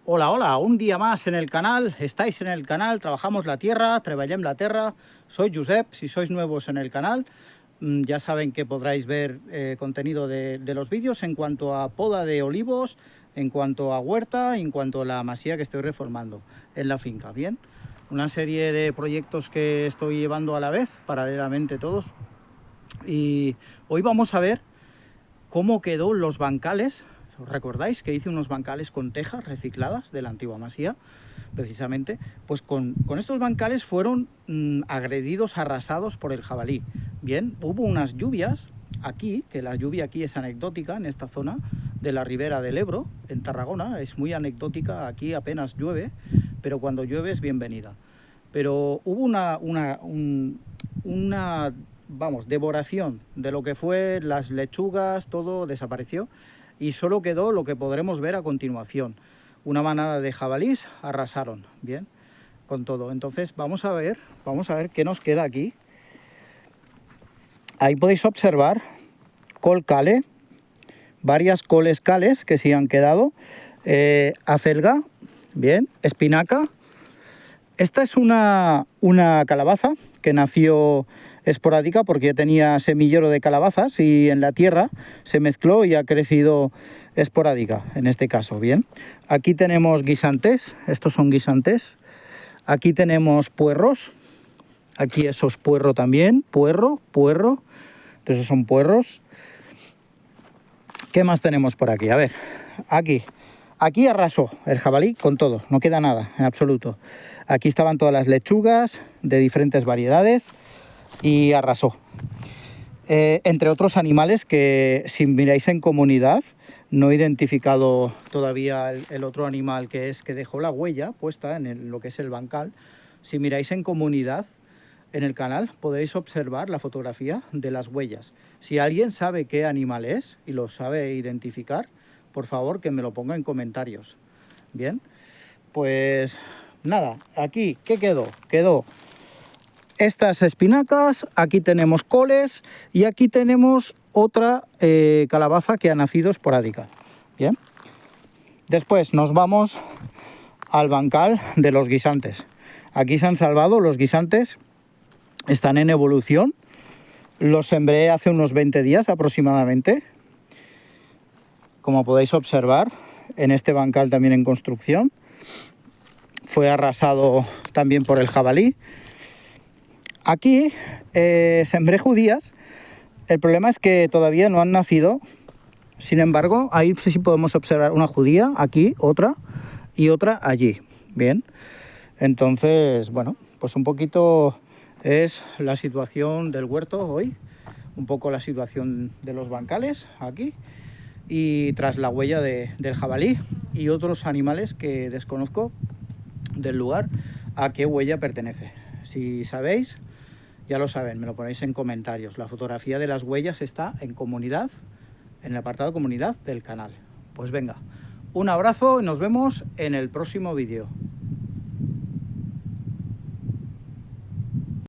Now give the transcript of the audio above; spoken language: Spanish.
Hola, hola, un día más en el canal, estáis en el canal, trabajamos la tierra, treballem la tierra, soy Josep, si sois nuevos en el canal, ya saben que podréis ver contenido de los vídeos en cuanto a poda de olivos, en cuanto a huerta, en cuanto a la masía que estoy reformando en la finca, ¿bien? Una serie de proyectos que estoy llevando a la vez, paralelamente todos, y hoy vamos a ver cómo quedó los bancales. ¿Os recordáis que hice unos bancales con tejas recicladas de la antigua masía? Precisamente, pues con estos bancales fueron agredidos, arrasados por el jabalí. Bien, hubo unas lluvias aquí, que la lluvia aquí es anecdótica en esta zona de la ribera del Ebro, en Tarragona, es muy anecdótica, aquí apenas llueve, pero cuando llueve es bienvenida. Pero hubo una devoración de lo que fue las lechugas, todo desapareció y solo quedó lo que podremos ver a continuación. Una manada de jabalís arrasaron, bien, con todo. Entonces vamos a ver qué nos queda aquí. Ahí podéis observar col cale, varias coles cales que sí han quedado, acelga, bien, espinaca. Esta es una calabaza que nació esporádica porque tenía semillero de calabazas y en la tierra se mezcló y ha crecido esporádica en este caso, bien. Aquí tenemos guisantes, estos son guisantes. Aquí tenemos puerros, aquí eso es puerro también, puerro, entonces son puerros. ¿Qué más tenemos por aquí? A ver, aquí arrasó el jabalí con todo, no queda nada en absoluto. Aquí estaban todas las lechugas de diferentes variedades y arrasó. Entre otros animales que si miráis en comunidad, no he identificado todavía el otro animal que dejó la huella puesta en lo que es el bancal. Si miráis en comunidad en el canal podéis observar la fotografía de las huellas. Si alguien sabe qué animal es y lo sabe identificar, por favor que me lo ponga en comentarios. Bien, pues nada, aquí, ¿qué quedó? Quedó estas espinacas, aquí tenemos coles y aquí tenemos otra calabaza que ha nacido esporádica. Bien, después nos vamos al bancal de los guisantes. Aquí se han salvado los guisantes, están en evolución. Los sembré hace unos 20 días aproximadamente. Como podéis observar, en este bancal también en construcción. Fue arrasado también por el jabalí. Aquí sembré judías. El problema es que todavía no han nacido. Sin embargo, ahí sí podemos observar una judía, aquí otra y otra allí. Bien, entonces, bueno, pues un poquito es la situación del huerto hoy. Un poco la situación de los bancales aquí. Y tras la huella del jabalí y otros animales que desconozco del lugar a qué huella pertenece. Si sabéis, ya lo saben, me lo ponéis en comentarios. La fotografía de las huellas está en comunidad, en el apartado comunidad del canal. Pues venga, un abrazo y nos vemos en el próximo vídeo.